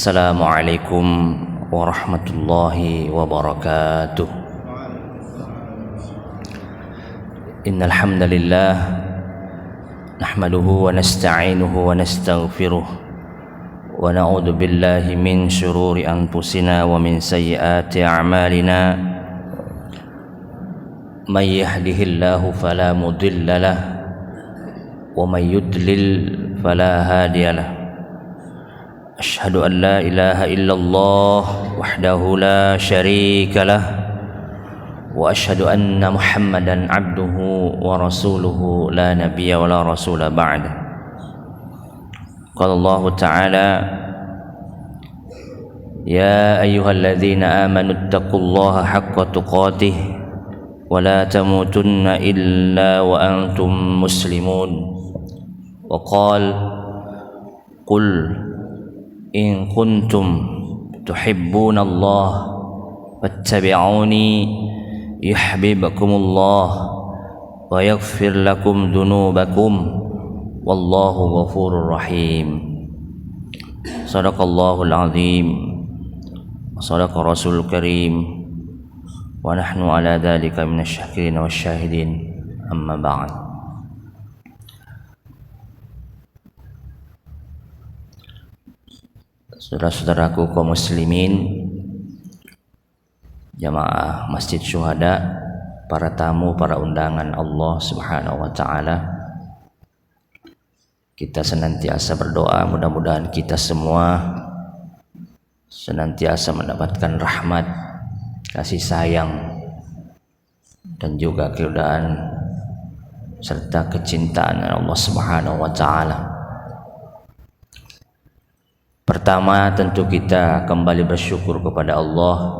Assalamualaikum warahmatullahi wabarakatuh. Innal hamdalillah nahmaduhu wa nasta'inuhu wa nastaghfiruh wa na'udzu billahi min shururi anfusina wa min sayyiati a'malina. May yahdihillahu fala mudilla lahu wa may yudlil fala hadiya lahu. Asyhadu an la ilaha illallah wahdahu la syarika lah wa asyhadu anna Muhammadan abduhu wa rasuluhu la nabiyya wa la rasula ba'da. Qala Allah Ta'ala ya ayyuhalladzina amanu taqullaha haqqa tuqatih wa la tamutunna illa wa antum muslimun. Wa qala qul in kuntum tuhibbuna Allah fattabi'uni yuhibbukumullah wa yaghfir lakum dhunubakum wallahu ghafurur rahim. Shadaqallahul azim wa shadaqa rasulul karim wa nahnu ala dzalika minasy-syakirin wasyahidin. Amma ba'd. Saudara-saudaraku kaum muslimin, jamaah Masjid Syuhada, para tamu, para undangan Allah Subhanahu wa Ta'ala, kita senantiasa berdoa mudah-mudahan kita semua senantiasa mendapatkan rahmat, kasih sayang, dan juga keridhaan serta kecintaan Allah Subhanahu wa Ta'ala. Pertama, tentu kita kembali bersyukur kepada Allah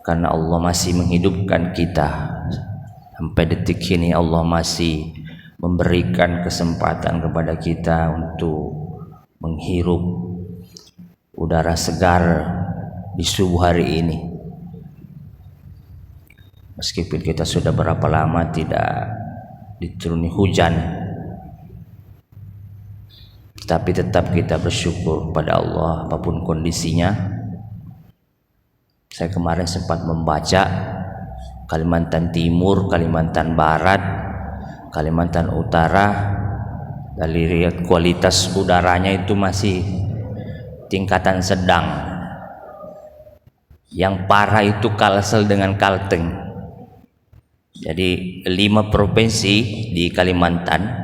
karena Allah masih menghidupkan kita sampai detik ini. Allah masih memberikan kesempatan kepada kita untuk menghirup udara segar di subuh hari ini. Meskipun kita sudah berapa lama tidak dituruni hujan, tapi tetap kita bersyukur kepada Allah apapun kondisinya. Saya kemarin sempat membaca Kalimantan Timur, Kalimantan Barat, Kalimantan Utara, dari lihat kualitas udaranya itu masih tingkatan sedang. Yang parah itu Kalsel dengan Kalteng. Jadi 5 provinsi di Kalimantan,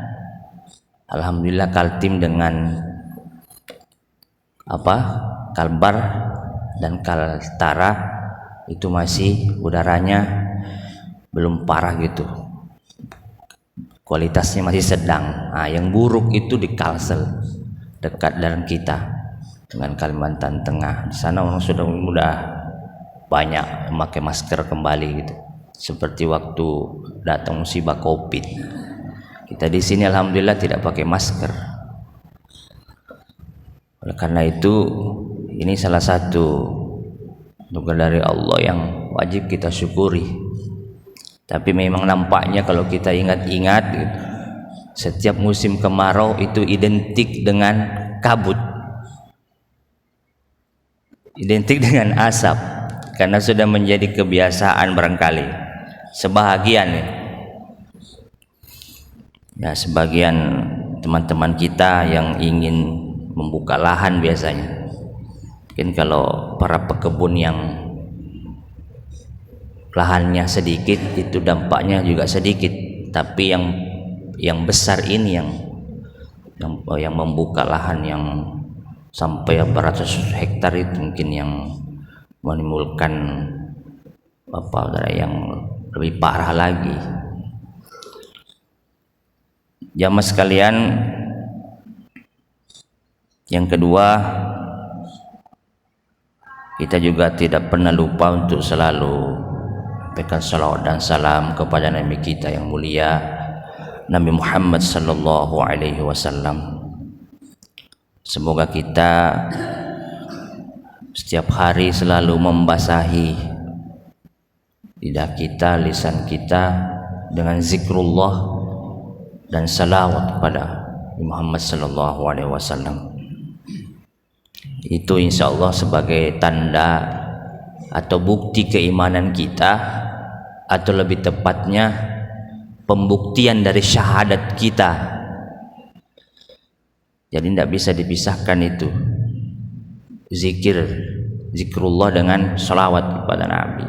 alhamdulillah Kaltim dengan Kalbar dan Kaltara itu masih udaranya belum parah gitu, kualitasnya masih sedang. Yang buruk itu di Kalsel, dekat dengan kita dengan Kalimantan Tengah. Di sana orang sudah banyak memakai masker kembali gitu, seperti waktu datang musibah Covid. Kita di sini alhamdulillah tidak pakai masker. Oleh karena itu, ini salah satu anugerah dari Allah yang wajib kita syukuri. Tapi memang nampaknya kalau kita ingat-ingat gitu, setiap musim kemarau itu identik dengan kabut, identik dengan asap, karena sudah menjadi kebiasaan barangkali sebahagian ya, sebagian teman-teman kita yang ingin membuka lahan biasanya. Mungkin kalau para pekebun yang lahannya sedikit itu dampaknya juga sedikit, tapi yang besar ini yang membuka lahan yang sampai beratus hektar itu mungkin yang menimbulkan yang lebih parah lagi. Jamaah sekalian, yang kedua, kita juga tidak pernah lupa untuk selalu memberikan salawat dan salam kepada Nabi kita yang mulia, Nabi Muhammad sallallahu alaihi wasallam. Semoga kita setiap hari selalu membasahi lidah kita, lisan kita dengan zikrullah dan salawat kepada Muhammad sallallahu alaihi wasallam. Itu insya Allah sebagai tanda atau bukti keimanan kita, atau lebih tepatnya pembuktian dari syahadat kita. Jadi tidak bisa dipisahkan itu zikrullah dengan sholawat kepada Nabi.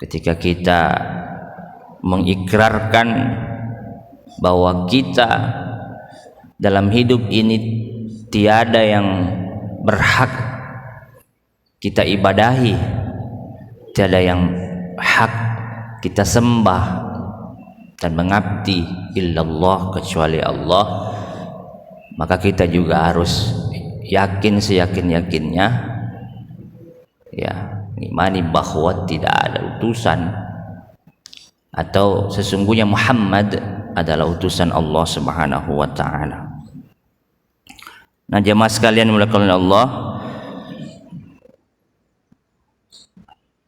Ketika kita mengikrarkan bahwa kita dalam hidup ini tiada yang berhak kita ibadahi, tiada yang hak kita sembah dan mengabdi illallah kecuali Allah, maka kita juga harus yakin seyakin-yakinnya, ya, imani bahwa tidak ada utusan atau sesungguhnya Muhammad adalah utusan Allah Subhanahu wa taala. Nah, jemaah sekalian dimuliakan oleh Allah,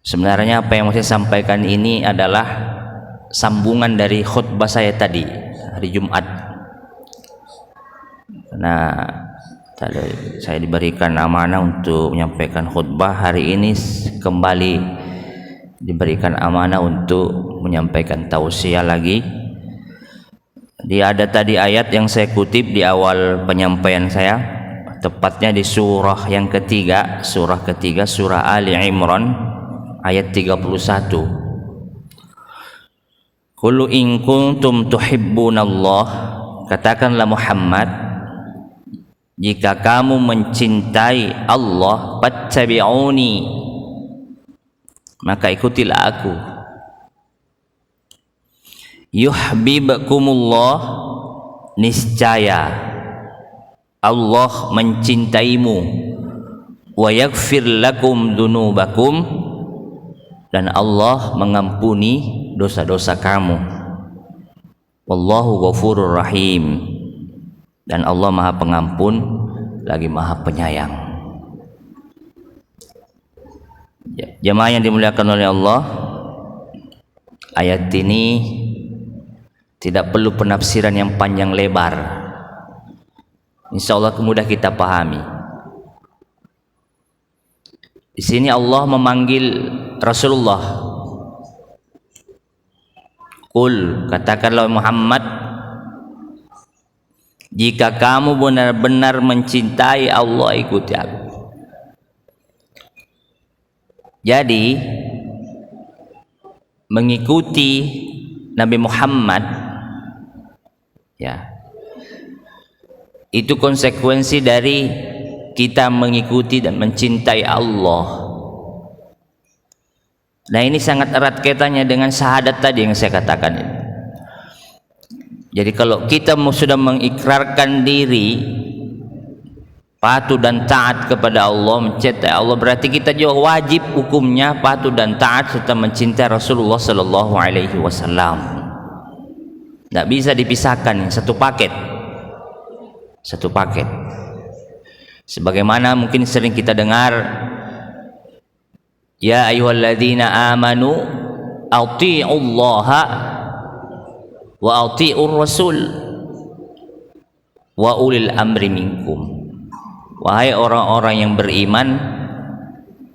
sebenarnya apa yang mau saya sampaikan ini adalah sambungan dari khutbah saya tadi hari Jumat. Nah, tadi saya diberikan amanah untuk menyampaikan khutbah, hari ini kembali diberikan amanah untuk menyampaikan tausiah lagi. Dia ada tadi ayat yang saya kutip di awal penyampaian saya, tepatnya di surah yang ketiga, surah Ali Imran ayat 31. Qul in kuntum tuhibbunallah, katakanlah Muhammad, jika kamu mencintai Allah, fattabi'uni, maka ikutilah aku. Yuhibbukumullah, niscaya Allah mencintaimu. Wa yaghfir lakum dzunubakum, dan Allah mengampuni dosa-dosa kamu. Wallahu ghafurur rahim, dan Allah Maha Pengampun lagi Maha Penyayang. Jemaah yang dimuliakan oleh Allah, ayat ini tidak perlu penafsiran yang panjang lebar. Insya Allah mudah kita pahami. Di sini Allah memanggil Rasulullah. Qul, katakanlah Muhammad, jika kamu benar-benar mencintai Allah, ikuti aku. Jadi mengikuti Nabi Muhammad, ya, itu konsekuensi dari kita mengikuti dan mencintai Allah. Nah, ini sangat erat kaitannya dengan syahadat tadi yang saya katakan ini. Jadi kalau kita sudah mengikrarkan diri patuh dan taat kepada Allah, mencintai Allah, berarti kita juga wajib hukumnya patuh dan taat serta mencintai Rasulullah Sallallahu Alaihi Wasallam. Tidak bisa dipisahkan, satu paket. Sebagaimana mungkin sering kita dengar, ya ayyuhalladzina amanu atii'ullaha wa atii'ur rasul wa ulil amri minkum. Wahai orang-orang yang beriman,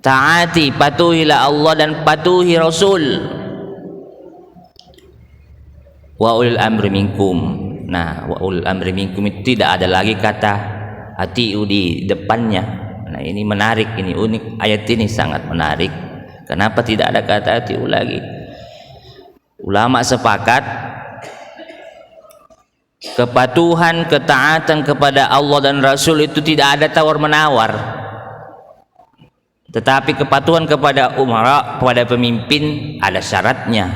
taati, patuhilah Allah dan patuhi Rasul. Wa ulil amri minkum. Nah, wa ulil amri minkum itu tidak ada lagi kata atiu di depannya. Nah, ini menarik, ini unik, ayat ini sangat menarik. Kenapa tidak ada kata atiu lagi? Ulama sepakat kepatuhan, ketaatan kepada Allah dan Rasul itu tidak ada tawar-menawar. Tetapi kepatuhan kepada umara, kepada pemimpin, ada syaratnya.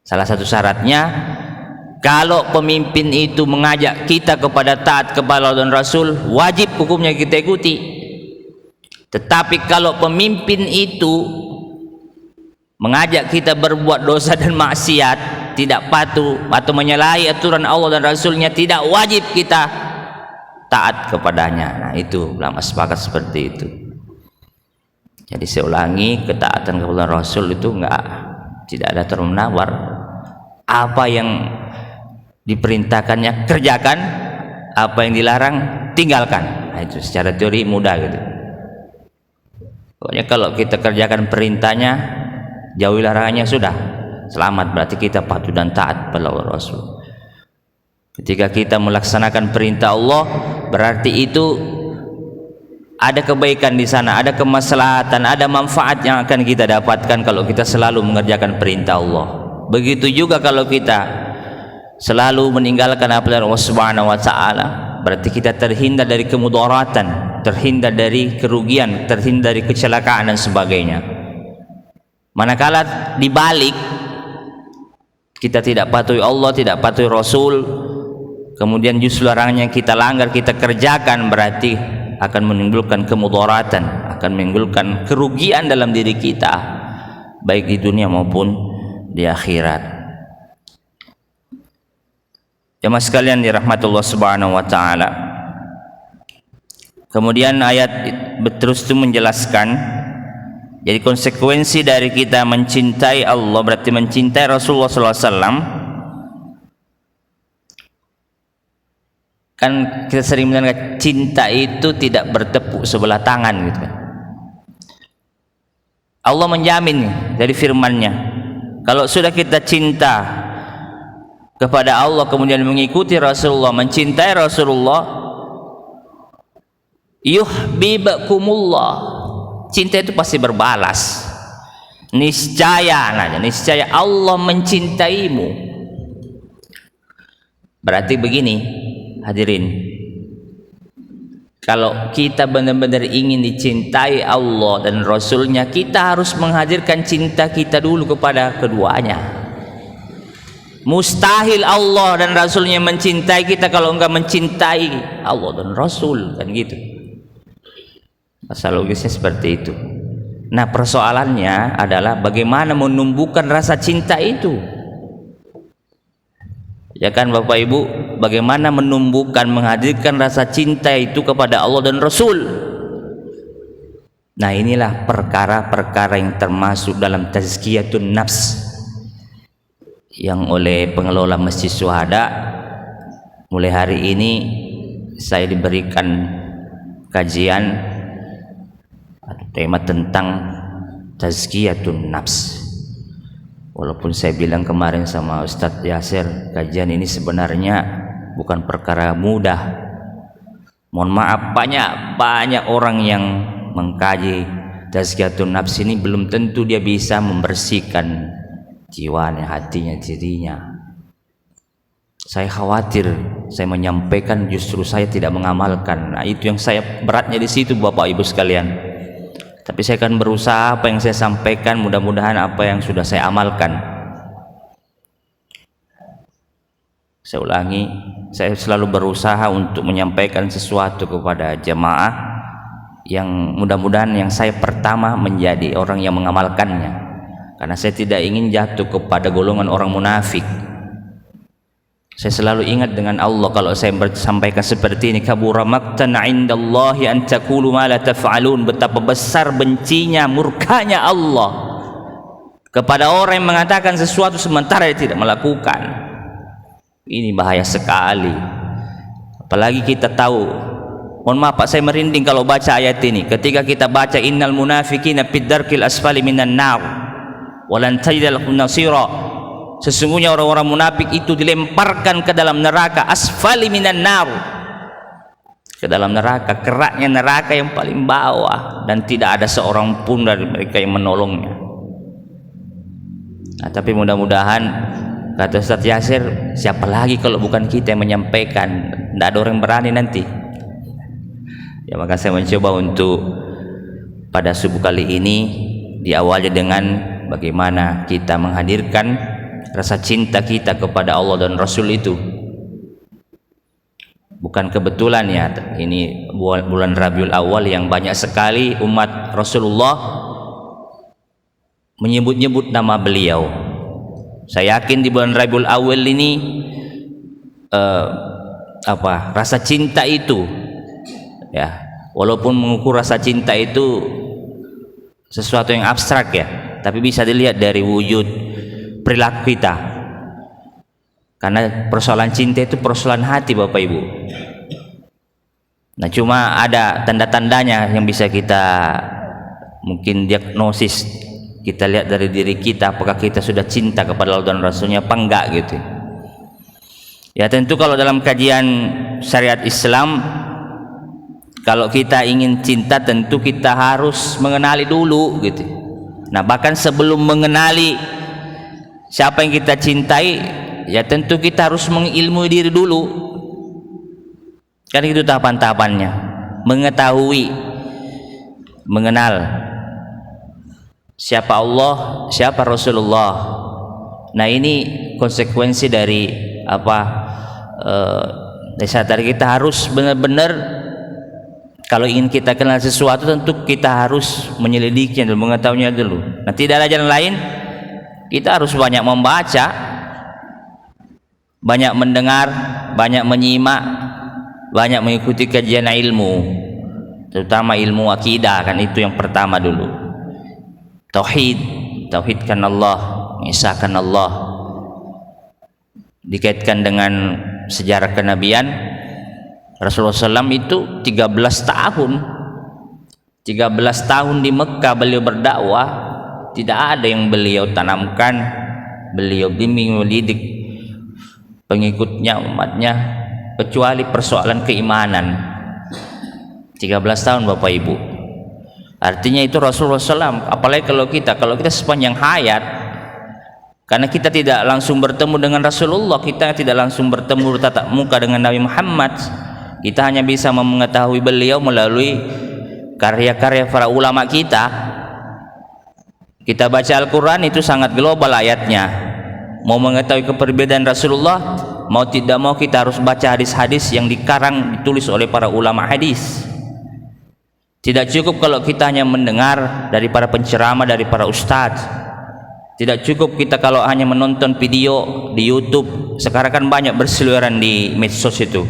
Salah satu syaratnya, kalau pemimpin itu mengajak kita kepada taat kepada Allah dan Rasul, wajib hukumnya kita ikuti. Tetapi kalau pemimpin itu mengajak kita berbuat dosa dan maksiat, tidak patuh atau menyalahi aturan Allah dan Rasulnya, tidak wajib kita taat kepadanya. Nah, itu ulama sepakat seperti itu. Jadi saya ulangi, ketaatan kepada Rasul itu tidak ada tawar-menawar. Apa yang diperintahkannya kerjakan, apa yang dilarang tinggalkan. Nah, Nah, itu secara teori mudah gitu. Pokoknya kalau kita kerjakan perintahnya, jauhi larangannya, sudah selamat, berarti kita patuh dan taat pada Allah Rasul. Ketika kita melaksanakan perintah Allah, berarti itu ada kebaikan di sana, ada kemaslahatan, ada manfaat yang akan kita dapatkan kalau kita selalu mengerjakan perintah Allah. Begitu juga kalau kita selalu meninggalkan apa yang Allah Subhanahu wa taala, berarti kita terhindar dari kemudaratan, terhindar dari kerugian, terhindar dari kecelakaan dan sebagainya. Manakala dibalik kita tidak patuhi Allah, tidak patuhi Rasul, kemudian justru larangan yang kita langgar kita kerjakan, berarti akan menimbulkan kemudaratan, akan menimbulkan kerugian dalam diri kita, baik di dunia maupun di akhirat. Jemaah sekalian dirahmati Allah Subhanahu wa taala. Kemudian ayat terus itu menjelaskan, jadi konsekuensi dari kita mencintai Allah berarti mencintai Rasulullah SAW. Kan kita sering mendengar cinta itu tidak bertepuk sebelah tangan gitu kan. Allah menjamin dari firman-Nya, kalau sudah kita cinta kepada Allah kemudian mengikuti Rasulullah, mencintai Rasulullah, yuhibbukumullah, cinta itu pasti berbalas. Niscaya, niscaya Allah mencintaimu. Berarti begini, hadirin, kalau kita benar-benar ingin dicintai Allah dan Rasulnya, kita harus menghadirkan cinta kita dulu kepada keduanya. Mustahil Allah dan Rasulnya mencintai kita kalau enggak mencintai Allah dan Rasul, kan gitu. Asal logisnya seperti itu. Nah, persoalannya adalah bagaimana menumbuhkan rasa cinta itu. Ya kan Bapak Ibu, bagaimana menumbuhkan, menghadirkan rasa cinta itu kepada Allah dan Rasul. Nah, inilah perkara-perkara yang termasuk dalam tazkiyatun nafs yang oleh pengelola Masjid Syuhada mulai hari ini saya diberikan kajian atau tema tentang tazkiyatun nafs. Walaupun saya bilang kemarin sama Ustadz Yasir, kajian ini sebenarnya bukan perkara mudah. Mohon maaf, banyak orang yang mengkaji tazkiyatun nafs ini belum tentu dia bisa membersihkan jiwanya, hatinya, dirinya. Saya khawatir saya menyampaikan justru saya tidak mengamalkan. Nah, itu yang saya beratnya di situ Bapak Ibu sekalian. Tapi saya akan berusaha apa yang saya sampaikan, mudah-mudahan apa yang sudah saya amalkan. Saya ulangi, saya selalu berusaha untuk menyampaikan sesuatu kepada jemaah yang mudah-mudahan yang saya pertama menjadi orang yang mengamalkannya. Karena saya tidak ingin jatuh kepada golongan orang munafik. Saya selalu ingat dengan Allah kalau saya sampaikan seperti ini, kabura maqtan 'indallahi an taqulu ma la taf'alun, betapa besar bencinya, murkanya Allah kepada orang yang mengatakan sesuatu sementara dia tidak melakukan. Ini bahaya sekali. Apalagi kita tahu, mohon maaf Pak, saya merinding kalau baca ayat ini. Ketika kita baca innal munafiqina fid darkil asfali minan nar walan tajida lahum nasira, sesungguhnya orang-orang munafik itu dilemparkan ke dalam neraka asfali minan nar, ke dalam neraka, keraknya neraka yang paling bawah, dan tidak ada seorang pun dari mereka yang menolongnya. Nah, tapi mudah-mudahan, kata Ustadz Yasir, siapa lagi kalau bukan kita yang menyampaikan, tidak ada orang berani nanti. Ya, maka saya mencoba untuk pada subuh kali ini diawali dengan bagaimana kita menghadirkan rasa cinta kita kepada Allah dan Rasul itu. Bukan kebetulan ya, ini bulan Rabiul Awal yang banyak sekali umat Rasulullah menyebut-nyebut nama beliau. Saya yakin di bulan Rabiul Awal ini rasa cinta itu, ya, walaupun mengukur rasa cinta itu sesuatu yang abstrak ya, tapi bisa dilihat dari wujud perilaku kita. Karena persoalan cinta itu persoalan hati Bapak Ibu. Nah, cuma ada tanda-tandanya yang bisa kita mungkin diagnosis. Kita lihat dari diri kita, apakah kita sudah cinta kepada Allah dan Rasulnya apa enggak gitu. Ya tentu kalau dalam kajian syariat Islam, kalau kita ingin cinta tentu kita harus mengenali dulu gitu. Nah, bahkan sebelum mengenali siapa yang kita cintai, ya tentu kita harus mengilmui diri dulu. Kan itu tahapan-tahapannya. Mengetahui, mengenal siapa Allah, siapa Rasulullah. Nah, ini konsekuensi dari tadi kita harus benar-benar, kalau ingin kita kenal sesuatu tentu kita harus menyelidiknya dulu, mengetahuinya dulu. Nah, tidak ada jalan lain, kita harus banyak membaca, banyak mendengar, banyak menyimak, banyak mengikuti kajian ilmu, terutama ilmu akidah. Kan itu yang pertama dulu, tauhidkan Allah, mengisahkan Allah, dikaitkan dengan sejarah kenabian. Rasulullah SAW itu 13 tahun di Mekah beliau berdakwah, tidak ada yang beliau tanamkan, beliau bimbing, mendidik pengikutnya, umatnya, kecuali persoalan keimanan. 13 tahun Bapak Ibu, artinya itu Rasulullah SAW. Apalagi kalau kita sepanjang hayat, karena kita tidak langsung bertemu dengan Rasulullah, kita tidak langsung bertemu tatap muka dengan Nabi Muhammad, kita hanya bisa mengetahui beliau melalui karya-karya para ulama kita. Kita baca Al-Quran itu sangat global ayatnya. Mau mengetahui keperbedaan Rasulullah, mau tidak mau kita harus baca hadis-hadis yang dikarang, ditulis oleh para ulama hadis. Tidak cukup kalau kita hanya mendengar dari para penceramah, dari para ustadz. Tidak cukup kita kalau hanya menonton video di YouTube. Sekarang kan banyak berseliweran di medsos itu,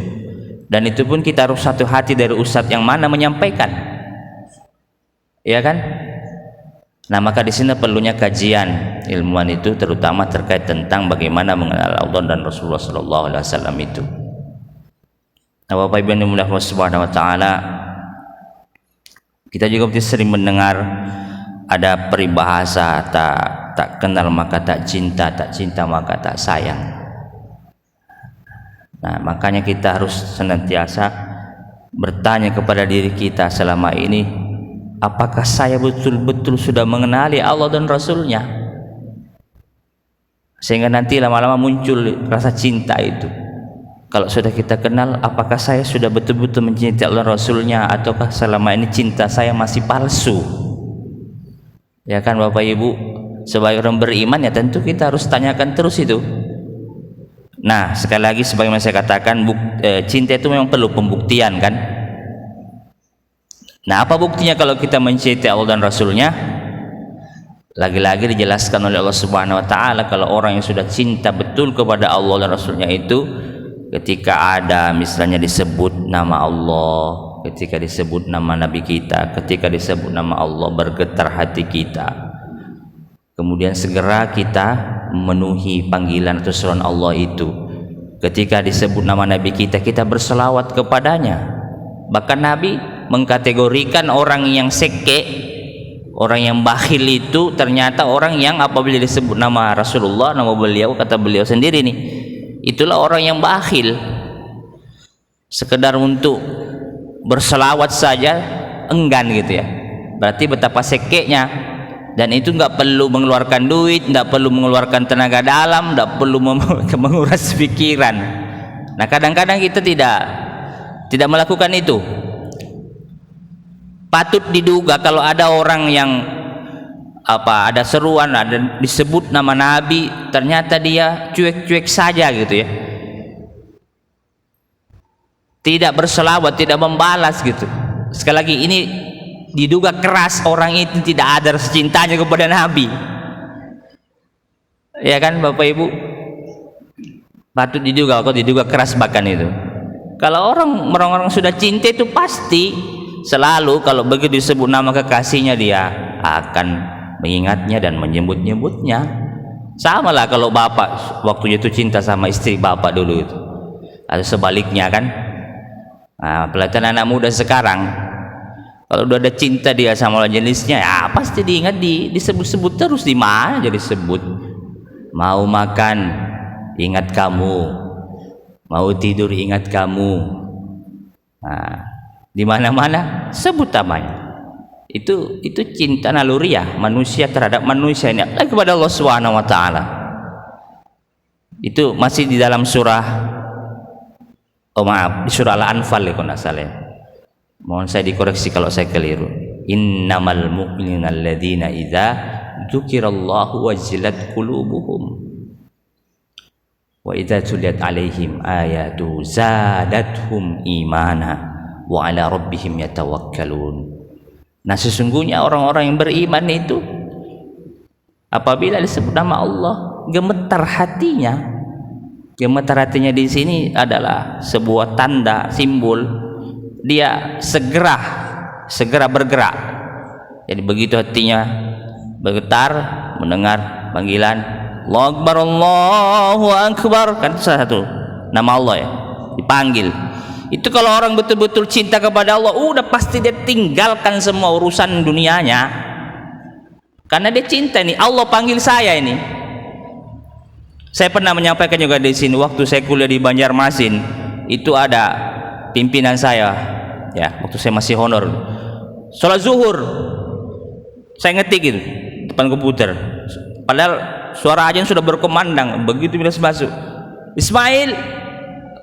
dan itu pun kita harus satu hati dari ustadz yang mana menyampaikan, ya kan? Nah, maka di sini perlunya kajian ilmuwan itu, terutama terkait tentang bagaimana mengenal Allah dan Rasulullah SAW itu. Nah, Bapak Ibu yang dimuliakan Allah Subhanahu Wa Taala, kita juga sering mendengar ada peribahasa, tak kenal maka tak cinta maka tak sayang. Nah, makanya kita harus senantiasa bertanya kepada diri kita selama ini, apakah saya betul-betul sudah mengenali Allah dan Rasulnya? Sehingga nanti lama-lama muncul rasa cinta itu. Kalau sudah kita kenal, apakah saya sudah betul-betul mencintai Allah dan Rasulnya, ataukah selama ini cinta saya masih palsu? Ya kan Bapak Ibu, sebagai orang beriman ya tentu kita harus tanyakan terus itu. Nah, sekali lagi sebagaimana saya katakan, cinta itu memang perlu pembuktian kan. Nah, apa buktinya kalau kita mencintai Allah dan Rasulnya? Lagi-lagi dijelaskan oleh Allah Subhanahu Wa Taala, kalau orang yang sudah cinta betul kepada Allah dan Rasulnya itu, ketika ada misalnya disebut nama Allah, ketika disebut nama Nabi kita, ketika disebut nama Allah, bergetar hati kita. Kemudian segera kita memenuhi panggilan atau seruan Allah itu. Ketika disebut nama Nabi kita, kita berselawat kepadanya. Bahkan Nabi mengkategorikan orang yang seke, orang yang bakhil itu ternyata orang yang apabila disebut nama Rasulullah, nama beliau, kata beliau sendiri nih, itulah orang yang bakhil. Sekedar untuk berselawat saja enggan gitu ya. Berarti betapa sekenya. Dan itu nggak perlu mengeluarkan duit, nggak perlu mengeluarkan tenaga dalam, nggak perlu menguras pikiran. Nah, kadang-kadang kita tidak melakukan itu. Patut diduga kalau ada orang yang ada seruan, ada disebut nama Nabi, ternyata dia cuek-cuek saja gitu ya, tidak berselawat, tidak membalas gitu. Sekali lagi ini diduga keras orang itu tidak ada rasa cintanya kepada Nabi, ya kan Bapak Ibu? Patut diduga, kok diduga keras bahkan itu. Kalau orang sudah cinta itu pasti selalu kalau begitu disebut nama kekasihnya dia akan mengingatnya dan menyebut-nyebutnya. Sama lah kalau bapak waktu itu cinta sama istri bapak dulu itu, atau sebaliknya kan. Nah, pelatihan anak muda sekarang, kalau udah ada cinta dia sama lawan jenisnya, ya pasti diingat, disebut-sebut terus, di mana jadi sebut. Mau makan ingat kamu, mau tidur ingat kamu. Nah, di mana-mana sebut namanya. Itu cinta naluriah manusia terhadap manusia ini kepada Allah Subhanahu wa taala. Itu masih di dalam surah, di surah Al-Anfal ya, kalau tidak salah. Mohon saya dikoreksi kalau saya keliru. Innamal mu'minuna alladzina idza dzukirallahu wajilat qulubuhum wa idza tuliyat alaihim ayatu zadathum imana wa ala rabbihim yatawakkalun. Nah, sesungguhnya orang-orang yang beriman itu apabila disebut nama Allah gemetar hatinya. Gemetar hatinya di sini adalah sebuah tanda, simbol dia segera bergerak. Jadi begitu hatinya bergetar mendengar panggilan Allahu Akbar, Allahu Akbar, kan itu salah satu nama Allah ya, dipanggil. Itu kalau orang betul-betul cinta kepada Allah, udah pasti dia tinggalkan semua urusan dunianya, karena dia cinta nih. Allah panggil saya ini. Saya pernah menyampaikan juga di sini waktu saya kuliah di Banjarmasin, itu ada pimpinan saya ya, waktu saya masih honor, sholat zuhur saya ngetik gitu depan komputer, padahal suara azan sudah berkumandang. Begitu bila masuk, Ismail,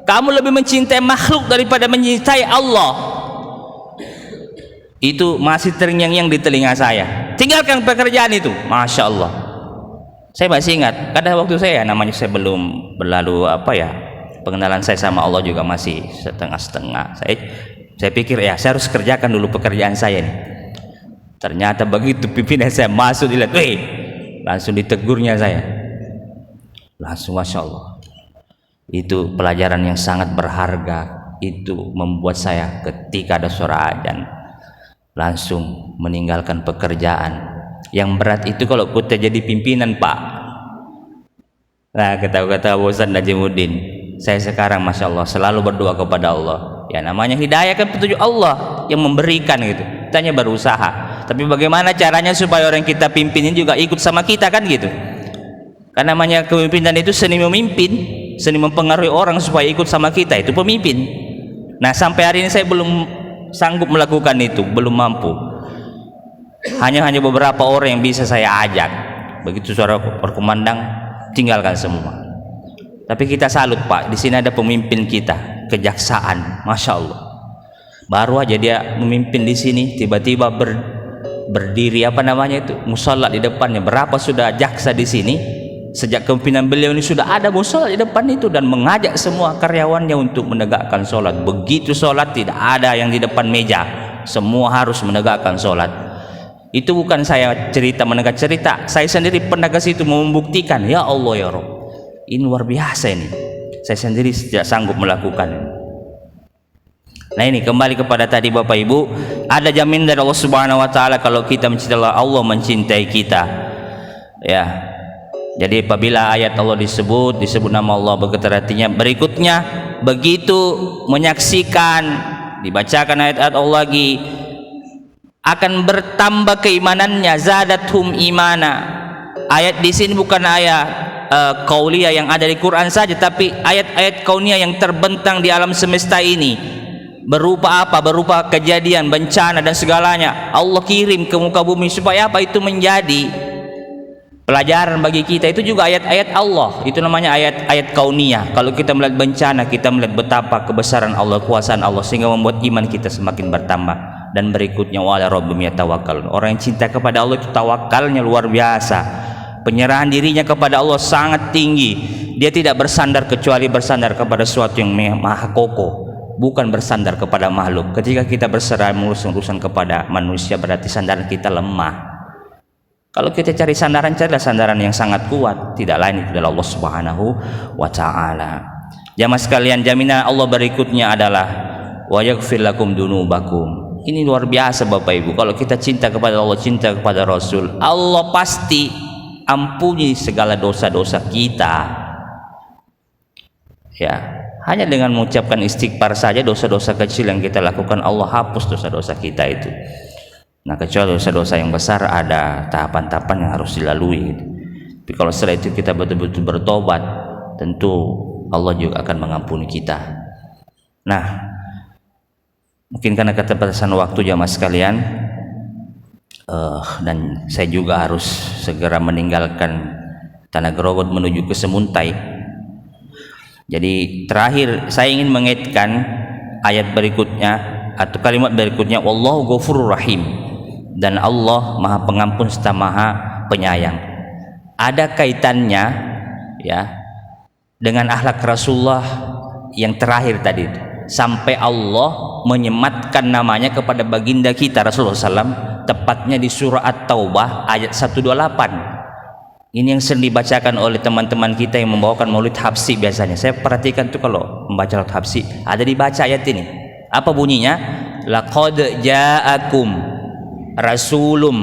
kamu lebih mencintai makhluk daripada mencintai Allah. Itu masih terngiang-ngiang di telinga saya. Tinggalkan pekerjaan itu. Masya Allah, saya masih ingat. Kadang waktu saya, namanya saya belum berlalu pengenalan saya sama Allah juga masih setengah-setengah. Saya pikir ya saya harus kerjakan dulu pekerjaan saya nih. Ternyata begitu pimpinan saya masuk, dilihat, langsung ditegurnya saya. Langsung Masya Allah. Itu pelajaran yang sangat berharga. Itu membuat saya ketika ada suara azan langsung meninggalkan pekerjaan. Yang berat itu kalau kita jadi pimpinan, Pak. Nah, kata bosan Najimuddin, saya sekarang Masya Allah selalu berdoa kepada Allah. Ya, namanya hidayah kan petunjuk Allah yang memberikan gitu. Kita hanya berusaha, tapi bagaimana caranya supaya orang kita pimpin ini juga ikut sama kita, kan gitu. Karena namanya kepemimpinan itu seni memimpin, seni mempengaruhi orang supaya ikut sama kita, itu pemimpin. Nah, sampai hari ini saya belum sanggup melakukan itu, belum mampu. Hanya beberapa orang yang bisa saya ajak. Begitu suara berkumandang, tinggalkan semua. Tapi kita salut, Pak, di sini ada pemimpin kita, kejaksaan, Masya Allah. Baru aja dia memimpin di sini, tiba-tiba berdiri mushola di depannya. Berapa sudah jaksa di sini? Sejak kepemimpinan beliau ini sudah ada mushola di depan itu, dan mengajak semua karyawannya untuk menegakkan sholat. Begitu sholat tidak ada yang di depan meja, semua harus menegakkan sholat. Itu bukan saya menegak cerita, saya sendiri pernah ke situ membuktikan. Ya Allah ya Rabb, ini luar biasa ini. Saya sendiri tidak sanggup melakukan ini. Nah, ini kembali kepada tadi Bapak Ibu, ada jamin dari Allah Subhanahu wa taala kalau kita mencintai Allah mencintai kita. Ya. Jadi apabila ayat Allah disebut nama Allah bergetar hatinya. Berikutnya begitu menyaksikan, dibacakan ayat-ayat Allah lagi, akan bertambah keimanannya, zadathum imana. Ayat di sini bukan ayat qauliyah yang ada di Quran saja, tapi ayat-ayat kauniyah yang terbentang di alam semesta ini. Berupa apa? Berupa kejadian, bencana dan segalanya Allah kirim ke muka bumi supaya apa? Itu menjadi pelajaran bagi kita. Itu juga ayat-ayat Allah, itu namanya ayat-ayat kauniyah. Kalau kita melihat bencana, kita melihat betapa kebesaran Allah, kuasaan Allah, sehingga membuat iman kita semakin bertambah. Dan berikutnya wala rabbim yatawakkalun. Orang yang cinta kepada Allah itu tawakalnya luar biasa, penyerahan dirinya kepada Allah sangat tinggi. Dia tidak bersandar kecuali bersandar kepada sesuatu yang maha kokoh, bukan bersandar kepada makhluk. Ketika kita berserah urusan kepada manusia, berarti sandaran kita lemah. Kalau kita cari sandaran, carilah sandaran yang sangat kuat, tidak lain itu adalah Allah Subhanahu wa taala. Jamaah sekalian, jaminan Allah berikutnya adalah wa yaghfir lakum dunubakum. Ini luar biasa Bapak Ibu. Kalau kita cinta kepada Allah, cinta kepada Rasul, Allah pasti ampuni segala dosa-dosa kita. Ya, Hanya dengan mengucapkan istighfar saja dosa-dosa kecil yang kita lakukan Allah hapus dosa-dosa kita itu. Nah, kecuali dosa-dosa yang besar ada tahapan-tahapan yang harus dilalui gitu. Tapi kalau setelah itu kita betul-betul bertobat, tentu Allah juga akan mengampuni kita. Nah, mungkin karena keterbatasan waktu jamaah sekalian, dan saya juga harus segera meninggalkan Tanah Grogol menuju ke Semuntai. Jadi terakhir saya ingin mengaitkan ayat berikutnya atau kalimat berikutnya, Wallahu Ghafurur Rahim, dan Allah Maha Pengampun serta Maha Penyayang. Ada kaitannya ya dengan akhlak Rasulullah yang terakhir tadi, sampai Allah menyematkan namanya kepada baginda kita Rasulullah SAW, tepatnya di surah At-Taubah ayat 128. Ini yang sering dibacakan oleh teman-teman kita yang membawakan maulid habsi biasanya. Saya perhatikan tuh kalau membaca maulid habsi ada dibaca ayat ini. Apa bunyinya? Laqad ja'akum rasulum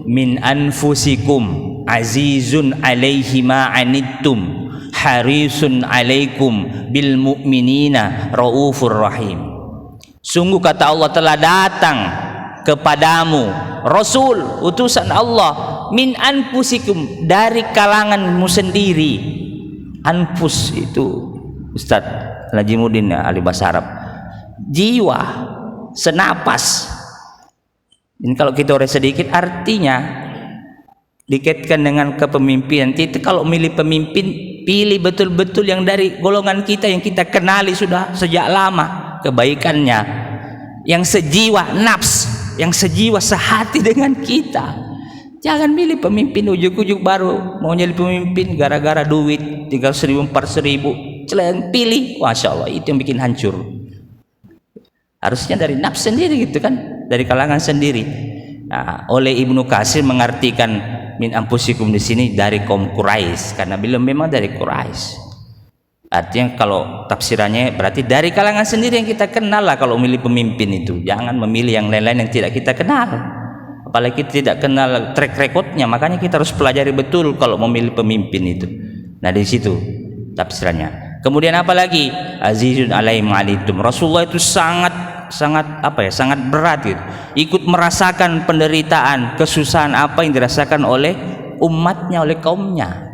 min anfusikum azizun alaihi ma anittum harisun alaikum bil mu'minina raufur rahim. Sungguh kata Allah, telah datang kepadamu Rasul, utusan Allah, min anfusikum, dari kalanganmu sendiri. Anfus itu Ustaz Najimuddin ahli bahasa Arab, jiwa, senapas. Ini kalau kita urai sedikit artinya dikaitkan dengan kepemimpinan. Itu kalau milih pemimpin, pilih betul-betul yang dari golongan kita yang kita kenali sudah sejak lama kebaikannya, yang sejiwa nafs, yang sejiwa sehati dengan kita. Jangan milih pemimpin ujuk-ujuk baru mau jadi pemimpin gara-gara duit 300.000 4.000 celeng pilih, masya Allah, itu yang bikin hancur. Harusnya dari nafs sendiri gitu kan, dari kalangan sendiri. Nah, oleh Ibnu Katsir mengartikan min anfusikum di sini dari kaum Quraisy, karena beliau memang dari Quraisy. Artinya kalau tafsirannya berarti dari kalangan sendiri yang kita kenal lah kalau memilih pemimpin itu. Jangan memilih yang lain-lain yang tidak kita kenal. Apalagi kita tidak kenal track recordnya, makanya kita harus pelajari betul kalau memilih pemimpin itu. Nah, di situ tafsirannya. Kemudian apa lagi? Azizun alaihi ma'alitum. Rasulullah itu sangat berat gitu. Ikut merasakan penderitaan, kesusahan apa yang dirasakan oleh umatnya, oleh kaumnya.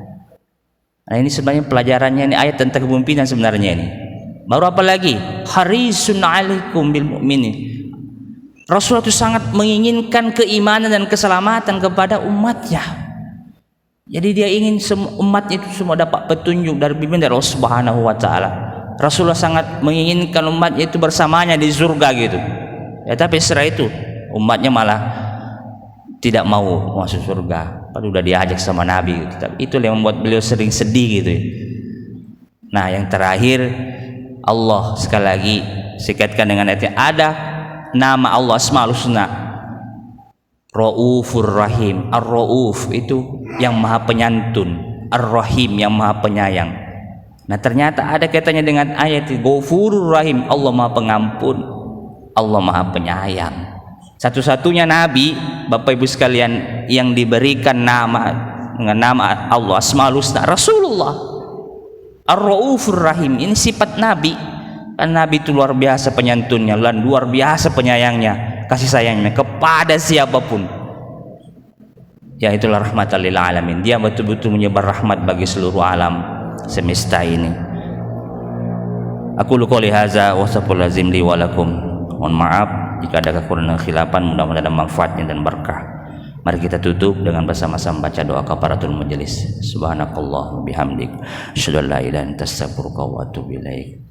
Nah, ini sebenarnya pelajarannya, ini ayat tentang kepemimpinan sebenarnya ini. Baru apa lagi? Harisun alaikum bil mu'minin. Rasulullah itu sangat menginginkan keimanan dan keselamatan kepada umatnya. Jadi dia ingin umatnya itu semua dapat petunjuk dari bimbingan dari Allah Subhanahu wa taala. Rasulullah sangat menginginkan umatnya itu bersamanya di surga gitu. Ya, tapi setelah itu umatnya malah tidak mau masuk surga. Padahal sudah diajak sama Nabi gitu. Itu yang membuat beliau sering sedih gitu. Nah, yang terakhir Allah sekali lagi dikaitkan dengan ayatnya, ada nama Allah Asmaul Husna, Raufur Rahim. Ar-Rauf itu yang maha penyantun, Ar-Rahim yang maha penyayang. Nah, ternyata ada kaitannya dengan ayat Ghafurur Rahim, Allah maha pengampun, Allah maha penyayang. Satu-satunya nabi, Bapak Ibu sekalian, yang diberikan nama dengan nama Allah Asmaul Husna, Rasulullah. Ar-Raufur Rahim, ini sifat nabi. Kan nabi itu luar biasa penyantunnya dan luar biasa penyayangnya, kasih sayangnya kepada siapapun. Ya, itulah rahmatan lil alamin. Dia betul-betul menyebar rahmat bagi seluruh alam semesta ini. Aku qouli hadza wa astaghfirullahal azim li wa lakum. Mohon maaf jika ada kekurangan khilafan, mudah-mudahan ada manfaatnya dan berkah. Mari kita tutup dengan bersama-sama baca doa kafaratul majelis. Subhanakallah bihamdik, asyhadu an la ilaha illa anta astaghfiruka wa atubu ilaik.